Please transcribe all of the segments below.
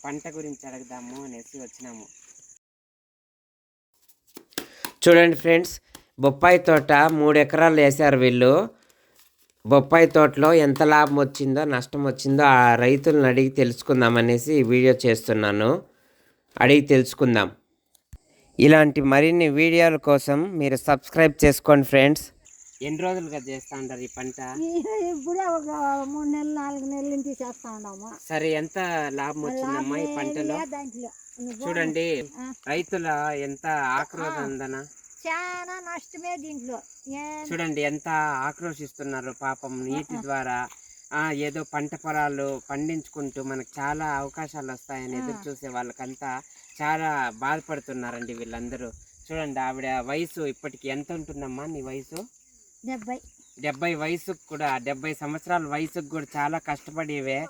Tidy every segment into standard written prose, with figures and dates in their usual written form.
పంట గురించి అడుగుదాము అనేసి వచ్చినాము. చూడండి ఫ్రెండ్స్, బొప్పాయి తోట 3 ఎకరాలు వేశారు వీళ్ళు. బొప్పాయి తోటలో ఎంత లాభం వచ్చిందో నష్టం వచ్చిందో ఆ రైతులను అడిగి తెలుసుకుందాం అనేసి ఈ వీడియో చేస్తున్నాను. అడిగి తెలుసుకుందాం. ఇలాంటి మరిన్ని వీడియోల కోసం మీరు సబ్స్క్రైబ్ చేసుకోండి ఫ్రెండ్స్. ఎన్ని రోజులుగా చేస్తా ఉంటారు ఈ పంట? ఇప్పుడే ఒక 3 నెలలు 4 నెలల నుంచి చేస్తా ఉన్నాము. సరే, ఎంత లాభం వచ్చిందమ్మా ఈ పంటలో? చూడండి, రైతుల ఎంత ఆక్రోధన, చాలా నష్టమే దీంట్లో. చూడండి ఎంత ఆక్రోశిస్తున్నారు పాపం. నీటి ద్వారా ఏదో పంట పొలాలు పండించుకుంటూ మనకు చాలా అవకాశాలు వస్తాయని ఎదురు చూసే వాళ్ళకంతా చాలా బాధపడుతున్నారండి వీళ్ళందరూ. చూడండి, ఆవిడ వయసు ఇప్పటికి ఎంత ఉంటుందమ్మా నీ వయసు? 70 వయసుకు కూడా, 70 సంవత్సరాల వయసుకు కూడా చాలా కష్టపడేవే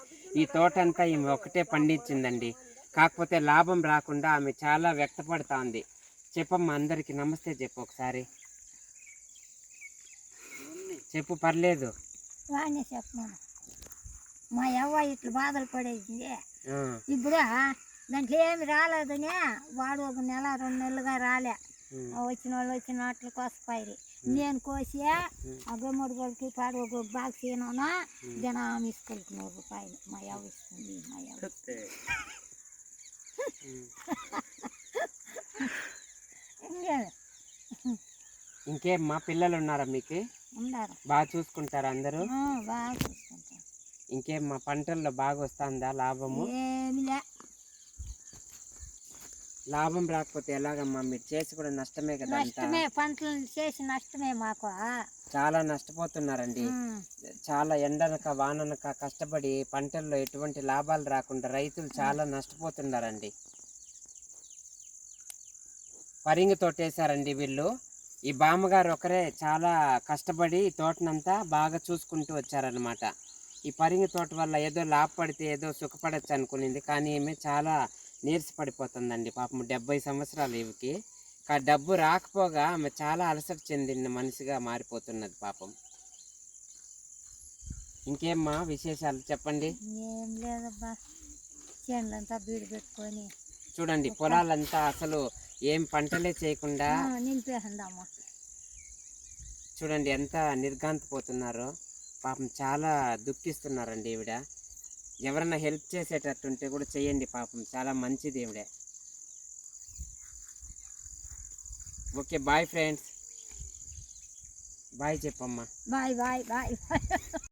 ఈ తోట అంతా ఈమె ఒకటే పండించిందండి. కాకపోతే లాభం రాకుండా ఆమె చాలా వ్యక్తపడతా ఉంది. చెప్పమ్మా, అందరికి నమస్తే చెప్పు ఒకసారి. చెప్పు, పర్లేదు. వాడిని చెప్పమను. మా యవ్వ ఇట్లా బాధలు పడేసింది. ఇప్పుడు దాంట్లో ఏమి రాలేదని వాడు ఒక నెల 2 నెలలుగా రాలే. వచ్చిన వాళ్ళు వచ్చినట్లు కోసపోయి నేను కోసి ఆ గుమ్మడి గొడికి పాడు ఒక బాక్స్ ఏనా జనం ఇసుకెళ్తున్నారు రూపాయలు. మా యవ్వ ఇస్తుంది. మా యవ్వ ఇంకేం మా పిల్లలు ఉన్నారా మీకు? ఉన్నారు. బాగా చూసుకుంటారా అందరూ? బాగా చూసుకుంటారు. ఇంకేం మా పంటల్లో బాగా వస్తుందా లాభము? ఏమిలే. లాభం రాకపోతే ఎలాగమ్మా? మీరు చేసి కూడా నష్టమే కదా. నష్టమే, పంటలు చేసి నష్టమే మాకు. చాలా నష్టపోతున్నారండి. చాలా ఎండనక వాననక కష్టపడి పంటల్లో ఎటువంటి లాభాలు రాకుండా రైతులు చాలా నష్టపోతున్నారండి. పరింగి తోటేశారండి వీళ్ళు. ఈ బామ్మగారు ఒకరే చాలా కష్టపడి తోటనంతా బాగా చూసుకుంటూ వచ్చారనమాట. ఈ పరింగి తోట వల్ల ఏదో లాభపడితే ఏదో సుఖపడచ్చు అనుకునింది, కానీ ఈమె చాలా నీరసపడిపోతుందండి పాపం. 70 సంవత్సరాలు ఈమెకి. డబ్బు రాకపోగా ఆమె చాలా అలసట చెందిన మనిషిగా మారిపోతున్నది పాపం. ఇంకేమ్మా విశేషాలు చెప్పండి. ఏం లేదబ్బా, చేనులంతా బీడు పెట్టుకొని చూడండి, పొలాలంతా అసలు ఏం పంటలే చేయకుండా నింపేసిందమ్మా. చూడండి ఎంత నిర్గాంతపోతున్నారో పాపం. చాలా దుఃఖిస్తున్నారండి ఈవిడ. ఎవరన్నా హెల్ప్ చేసేటట్టుంటే కూడా చెయ్యండి పాపం, చాలా మంచిది ఈవిడ. Okay, bye friends. బాయ్ చెప్పమ్మా. Bye bye bye bye.